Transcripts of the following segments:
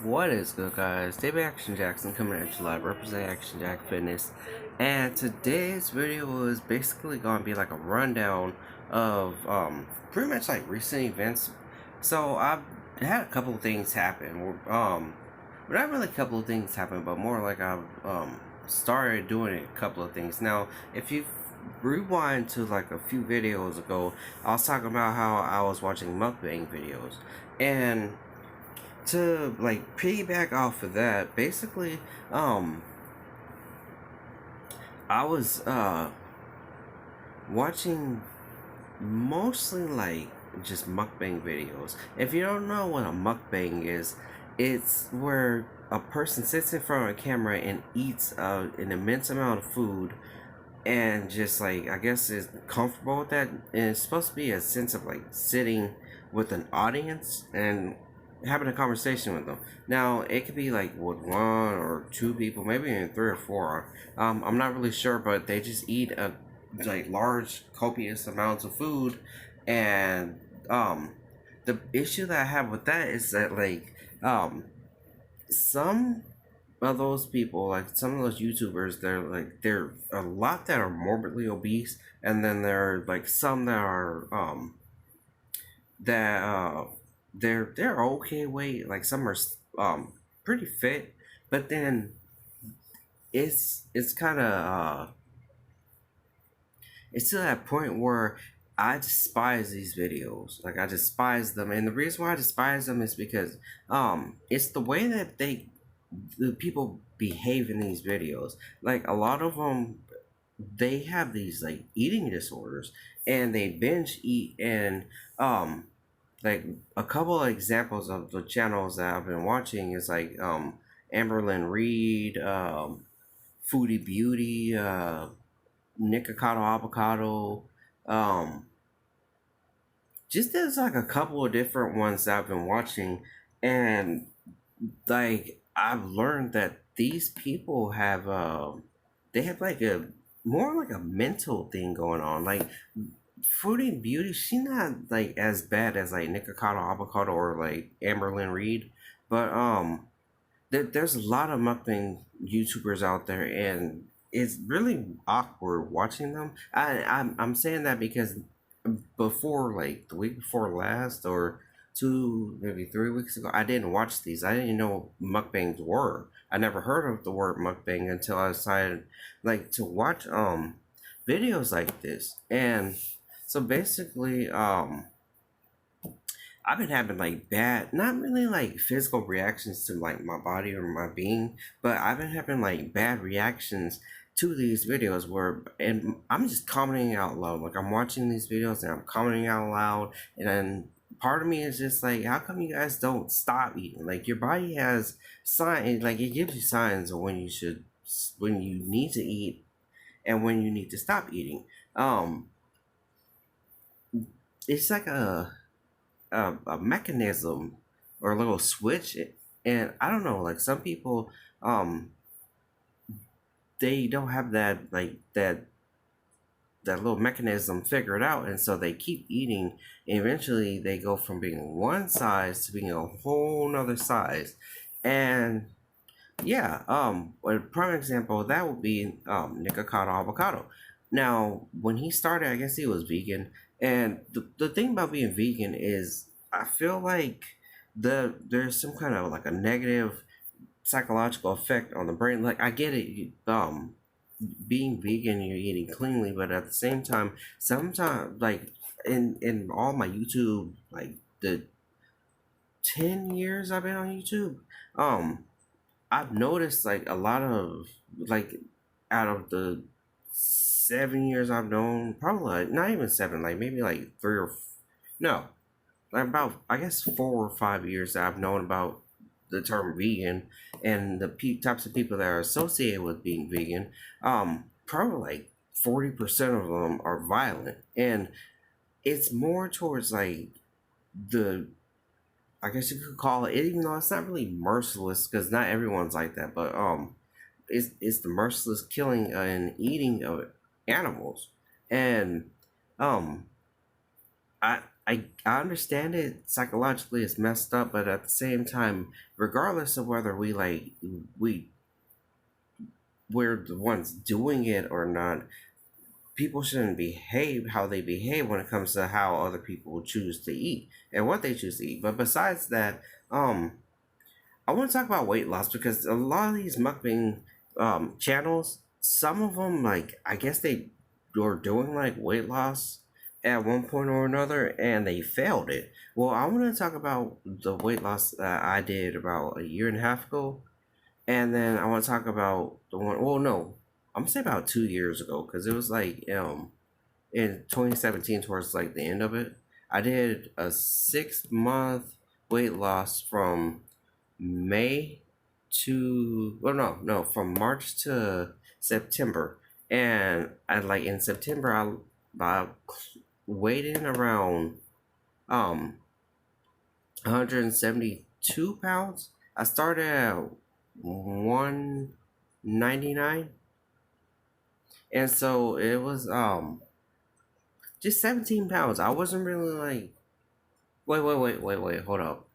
What is good, guys? David Action Jackson coming at you live, represent Action Jack Fitness, and today's video is basically gonna be like a rundown of pretty much like recent events. So I've had a couple of things happen. But not really a couple of things happen, but more like I've started doing a couple of things. Now, if you rewind to like a few videos ago, I was talking about how I was watching mukbang videos, and to like piggyback off of that, basically, I was watching mostly like just mukbang videos. If you don't know what a mukbang is, it's where a person sits in front of a camera and eats an immense amount of food, and just like I guess is comfortable with that. And it's supposed to be a sense of like sitting with an audience and having a conversation with them. Now it could be like with one or two people, maybe even three or four. I'm not really sure, but they just eat a like large, copious amounts of food, and the issue that I have with that is that like some of those people, like some of those YouTubers, they're a lot that are morbidly obese, and then there are like some that are that they're okay weight, like some are pretty fit, but then it's kind of it's to that point where I despise these videos. Like I despise them, and the reason why I despise them is because it's the way that the people behave in these videos. Like a lot of them, they have these like eating disorders, and they binge eat. And like a couple of examples of the channels that I've been watching is like Amberlyn Reed, Foodie Beauty, Nikocado Avocado, um, just there's like a couple of different ones that I've been watching, and like I've learned that these people have they have like a more like a mental thing going on. Like Fruity Beauty, she's not like as bad as like Nikocado Avocado or like Amberlyn Reed, but there's a lot of mukbang YouTubers out there, and it's really awkward watching them. I'm saying that because before, like the week before last, or two, maybe 3 weeks ago, I didn't watch these. I didn't know what mukbangs were. I never heard of the word mukbang until I decided like to watch videos like this. And so basically, I've been having like bad, not really like physical reactions to like my body or my being, but I've been having like bad reactions to these videos where, and I'm just commenting out loud. Like I'm watching these videos and I'm commenting out loud, and then part of me is just like, how come you guys don't stop eating? Like your body has signs, like it gives you signs of when you need to eat and when you need to stop eating. Um, it's like a mechanism or a little switch, and I don't know, like some people they don't have that little mechanism figured out, and so they keep eating, and eventually they go from being one size to being a whole nother size. And yeah, a prime example of that would be Nikocado Avocado. Now, when he started, I guess he was vegan, and the thing about being vegan is I feel like there's some kind of like a negative psychological effect on the brain. Like I get it, being vegan, you're eating cleanly, but at the same time, sometimes like in all my YouTube, like the 10 years I've been on YouTube, um I've noticed like a lot of like out of the 7 years I've known, probably like, not even seven, like maybe like no, like about I guess 4 or 5 years that I've known about the term vegan and the types of people that are associated with being vegan. Probably like 40% of them are violent, and it's more towards like the, I guess you could call it, even though it's not really merciless because not everyone's like that, but it's the merciless killing and eating of animals. And um I I understand it psychologically it's messed up, but at the same time, regardless of whether we we're the ones doing it or not, people shouldn't behave how they behave when it comes to how other people choose to eat and what they choose to eat. But besides that, I want to talk about weight loss because a lot of these mukbang channels, some of them, like, I guess they were doing like weight loss at one point or another and they failed it. Well, I want to talk about the weight loss that I did about a year and a half ago. And then I want to talk about the one, well, no, I'm gonna say about 2 years ago because it was like in 2017 towards like the end of it. I did a 6 month weight loss from May to, well, no, from March to September. And I like in September, I weighed in around um 172 pounds. I started at 199, and so it was just 17 pounds. I wasn't really like, wait, hold up.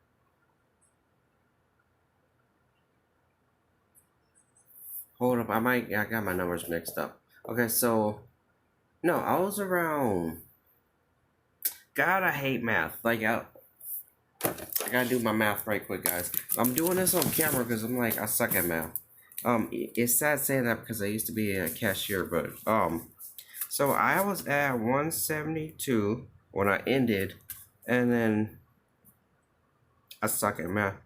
I got my numbers mixed up. Okay, so no, I was around. God, I hate math. I gotta do my math right quick, guys. I'm doing this on camera because I'm like I suck at math. It's sad saying that because I used to be a cashier, but so I was at 172 when I ended, and then I suck at math.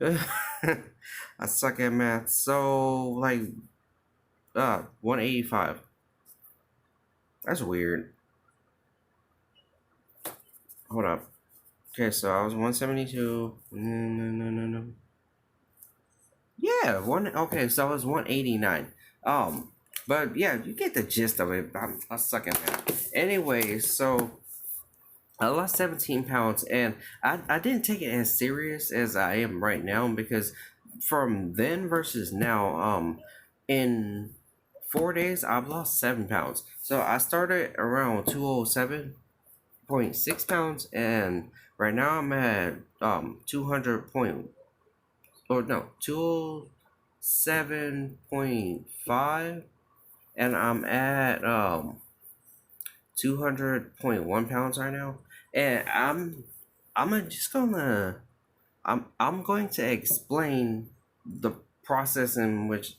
I suck at math. So like 185. That's weird. Hold up. Okay, so I was 172. No. Yeah, one. Okay, so I was 189. But yeah, you get the gist of it. I suck at math. Anyway, so I lost 17 pounds, and I didn't take it as serious as I am right now because from then versus now, in 4 days I've lost 7 pounds. So I started around 207.6 pounds, and right now I'm at 200 point, or no, 207.5, and I'm at 200.1 pounds right now, and I'm just gonna I'm going to explain the process in which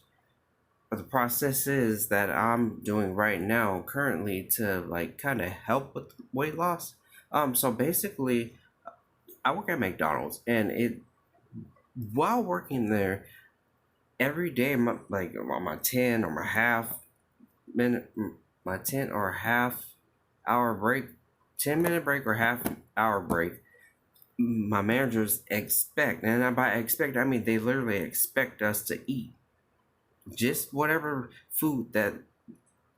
the processes that I'm doing right now currently to like kind of help with weight loss. So basically, I work at McDonald's, and it while working there every day, like on my 10 or my half minute, my 10 or half hour break, 10 minute break or half hour break, my managers expect, and by expect I mean they literally expect us to eat just whatever food that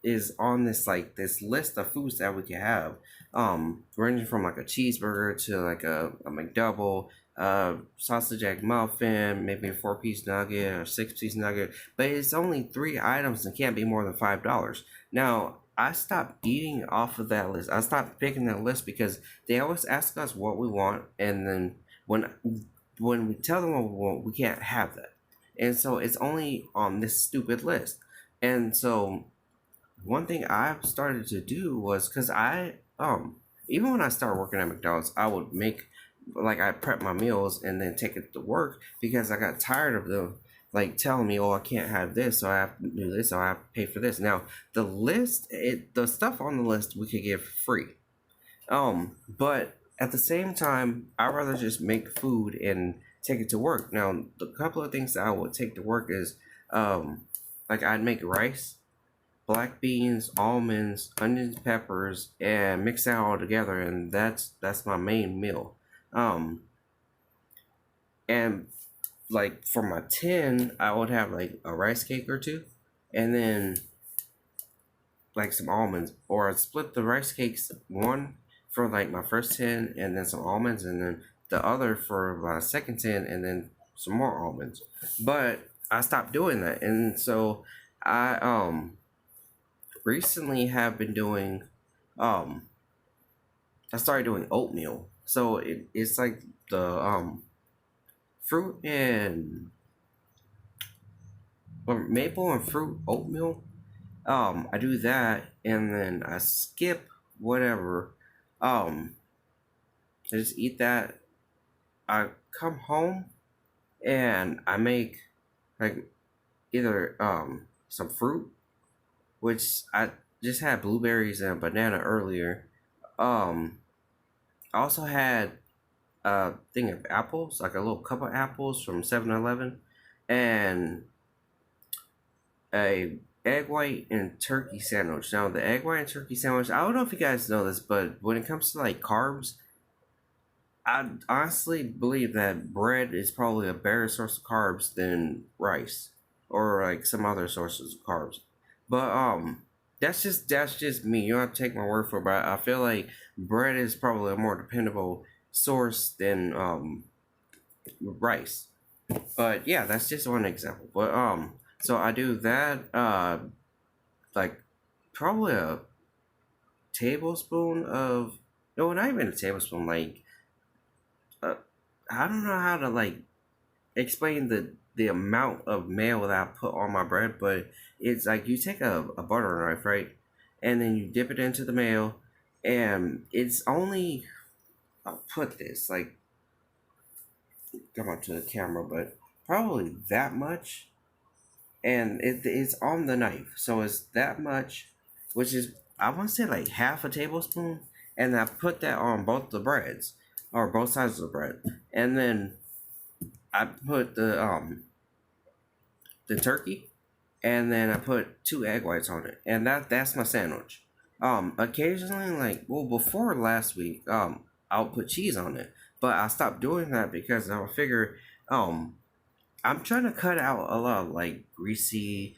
is on this list of foods that we can have, ranging from like a cheeseburger to like a McDouble, sausage egg muffin, maybe a 4 piece nugget or 6 piece nugget, but it's only 3 items and can't be more than $5. Now I stopped eating off of that list. I stopped picking that list because they always ask us what we want, and then when we tell them what we want, we can't have that, and so it's only on this stupid list. And so one thing I've started to do was because I even when I started working at McDonald's, I would make like I prep my meals and then take it to work because I got tired of them like telling me, oh, I can't have this, so I have to do this, so I have to pay for this. Now the stuff on the list we could give free. But at the same time, I'd rather just make food and take it to work. Now the couple of things that I would take to work is like I'd make rice, black beans, almonds, onions, peppers, and mix that all together, and that's my main meal. Um, and like for my 10, I would have like a rice cake or two, and then like some almonds, or I'd split the rice cakes, one for like my first 10, and then some almonds, and then the other for my second 10, and then some more almonds. But I stopped doing that, and so I recently have been doing um I started doing oatmeal. So it's like the fruit and or maple and fruit oatmeal. I do that and then I skip whatever. I just eat that. I come home and I make like either some fruit, which I just had blueberries and a banana earlier. Um, I also had a thing of apples, like a little cup of apples from 7-Eleven, and a egg white and turkey sandwich. Now the egg white and turkey sandwich, I don't know if you guys know this, but when it comes to like carbs, I honestly believe that bread is probably a better source of carbs than rice or like some other sources of carbs. But that's just me. You don't have to take my word for it, but I feel like bread is probably a more dependable source than rice. But yeah, that's just one example. But so I do that like probably a tablespoon of, no, not even a tablespoon, like uh, I don't know how to like explain the amount of mayo that I put on my bread, but it's like you take a butter knife, right, and then you dip it into the mayo, and it's only, I'll put this like, come on to the camera, but probably that much, and it's on the knife, so it's that much, which is, I want to say like half a tablespoon, and I put that on both the breads or both sides of the bread, and then I put the turkey, and then I put 2 egg whites on it, and that's my sandwich. Occasionally, like, well, before last week, I'll put cheese on it, but I stopped doing that because I figure, um, I'm trying to cut out a lot of like greasy,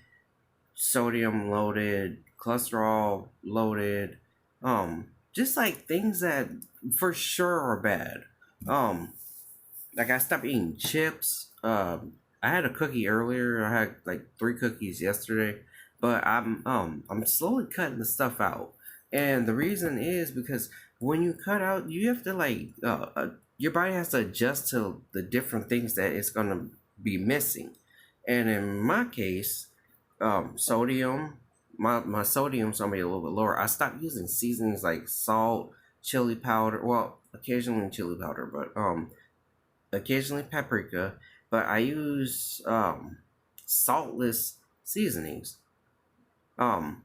sodium loaded, cholesterol loaded, just like things that for sure are bad. Um, like I stopped eating chips. I had a cookie earlier. I had like 3 cookies yesterday, but I'm slowly cutting the stuff out, and the reason is because when you cut out, you have to like your body has to adjust to the different things that it's gonna be missing, and in my case, sodium. My sodium's gonna be a little bit lower. I stopped using seasonings like salt, chili powder. Well, occasionally chili powder, but occasionally paprika, but I use saltless seasonings. Um,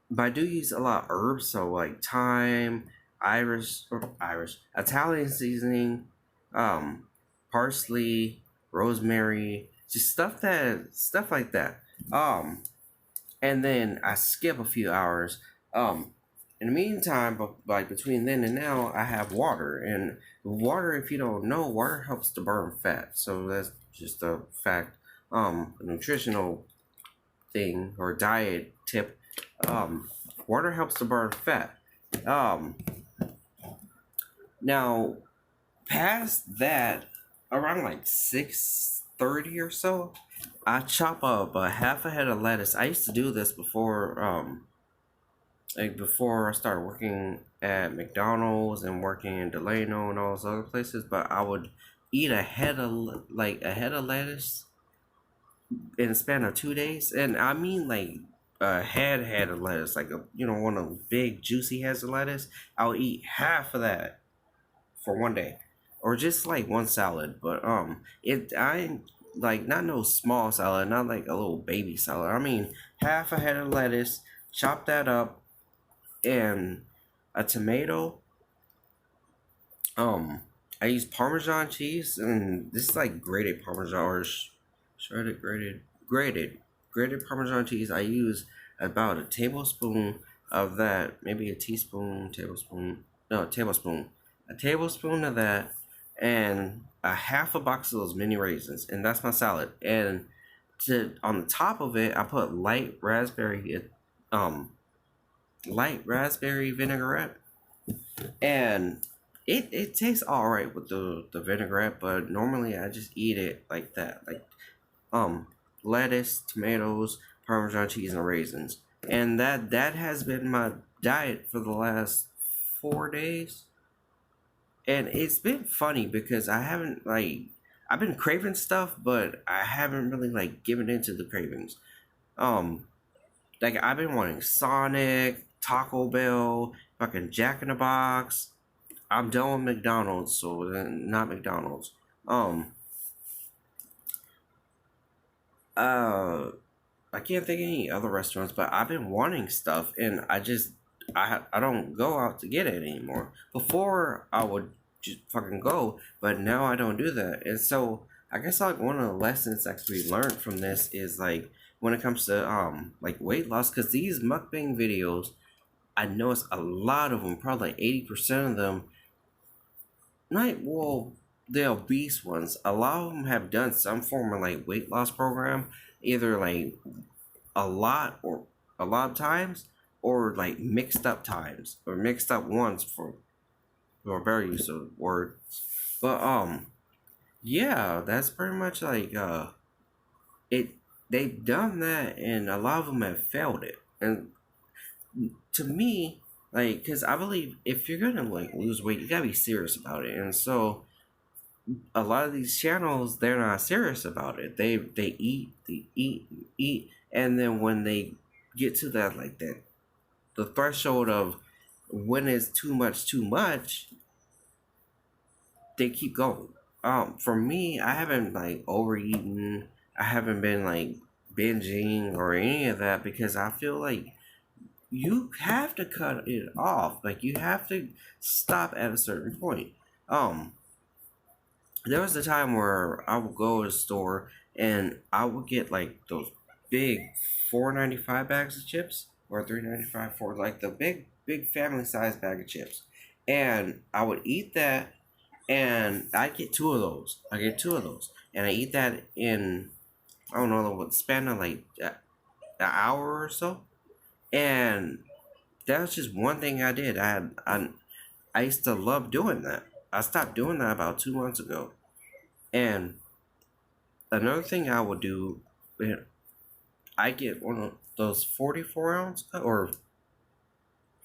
but I do use a lot of herbs, so like thyme, Irish, Italian seasoning, um, parsley, rosemary, just stuff like that. Um, and then I skip a few hours. Um, in the meantime, but like between then and now, I have water, and water, if you don't know, water helps to burn fat. So that's just a fact. A nutritional thing or diet tip. Um, water helps to burn fat. Um, now past that, around like 6:30 or so, I chop up a half a head of lettuce. I used to do this before like before I started working at McDonald's and working in Delano and all those other places, but I would eat a head of lettuce in a span of 2 days, and I mean like a head of lettuce, like a, one of those big juicy heads of lettuce. I'll eat half of that for one day, or just like one salad. But I like not no small salad, not like a little baby salad. I mean half a head of lettuce, chop that up, and a tomato. Um, I use Parmesan cheese, and this is like grated Parmesan or shredded, grated Parmesan cheese. I use about a tablespoon of that, maybe a teaspoon, tablespoon, no, a tablespoon of that, and a half a box of those mini raisins, and that's my salad. And to on the top of it, I put um, light raspberry vinaigrette, and it tastes all right with the vinaigrette, but normally I just eat it like that, like um lettuce, tomatoes, Parmesan cheese, and raisins, and that has been my diet for the last 4 days, and it's been funny because I haven't like I've been craving stuff, but I haven't really like given into the cravings. Um, like I've been wanting Sonic, Taco Bell, fucking Jack in the Box. I'm done with McDonald's, so not McDonald's. Um, uh, I can't think of any other restaurants, but I've been wanting stuff, and I don't go out to get it anymore. Before I would just fucking go, but now I don't do that, and so I guess like one of the lessons actually learned from this is like when it comes to like weight loss, because these mukbang videos, I noticed a lot of them, probably like 80% of them, not well, the obese ones. A lot of them have done some form of like weight loss program, either like a lot or a lot of times, or like mixed up times or mixed up ones for better use of words. But yeah, that's pretty much like it. They've done that, and a lot of them have failed it. And to me, like, cause I believe if you're gonna like lose weight, you gotta be serious about it. And so a lot of these channels, they're not serious about it. They eat, and then when they get to that like that the threshold of when is too much, they keep going. For me, I haven't like overeaten. I haven't been like binging or any of that because I feel like you have to cut it off. Like you have to stop at a certain point. Um, there was a time where I would go to the store and I would get like those big 4.95 bags of chips or 3.95 for like the big family size bag of chips, and I would eat that, and I get two of those. I get two of those, and I eat that in I don't know what span of like an hour or so, and that was just one thing I did. I used to love doing that. I stopped doing that about 2 months ago. And another thing I would do, I get one of those 44 ounce or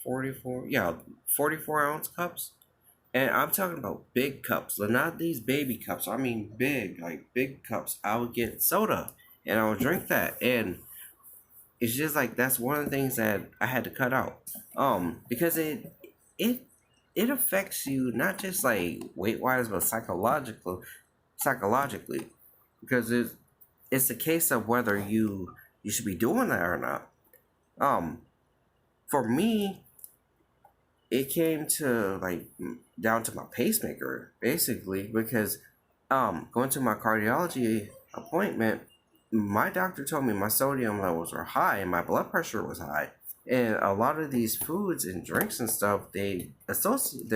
44, yeah, 44-ounce cups. And I'm talking about big cups, not these baby cups. I mean big, like big cups. I would get soda and I would drink that. And it's just like that's one of the things that I had to cut out. Because it it affects you not just like weight wise, but psychologically, because it's a case of whether you should be doing that or not. Um, for me, it came to like down to my pacemaker basically because going to my cardiology appointment, my doctor told me my sodium levels were high and my blood pressure was high, and a lot of these foods and drinks and stuff they're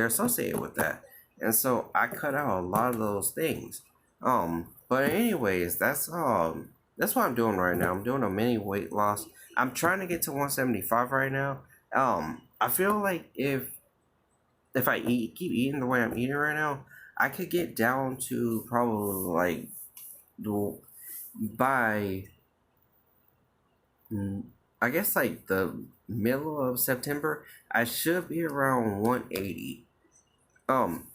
associated with that, and so I cut out a lot of those things. But anyways, that's what I'm doing right now. I'm doing a mini weight loss. I'm trying to get to 175 right now. I feel like if I keep eating the way I'm eating right now, I could get down to probably like by I guess like the middle of September, I should be around 180. Um,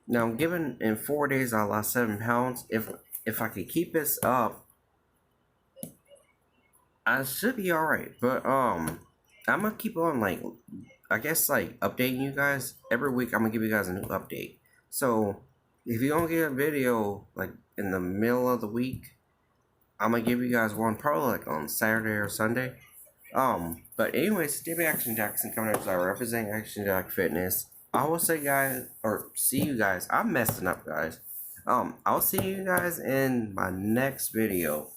Now given in 4 days I lost 7 pounds. If I could keep this up, I should be alright. But I'm gonna keep on like I guess like updating you guys every week. I'm gonna give you guys a new update. So if you don't get a video like in the middle of the week, I'm gonna give you guys one probably like on Saturday or Sunday. But anyways, David Action Jackson coming up. I represent Action Jack Fitness. I will say guys or see you guys. I'm messing up, guys. I'll see you guys in my next video.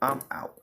I'm out.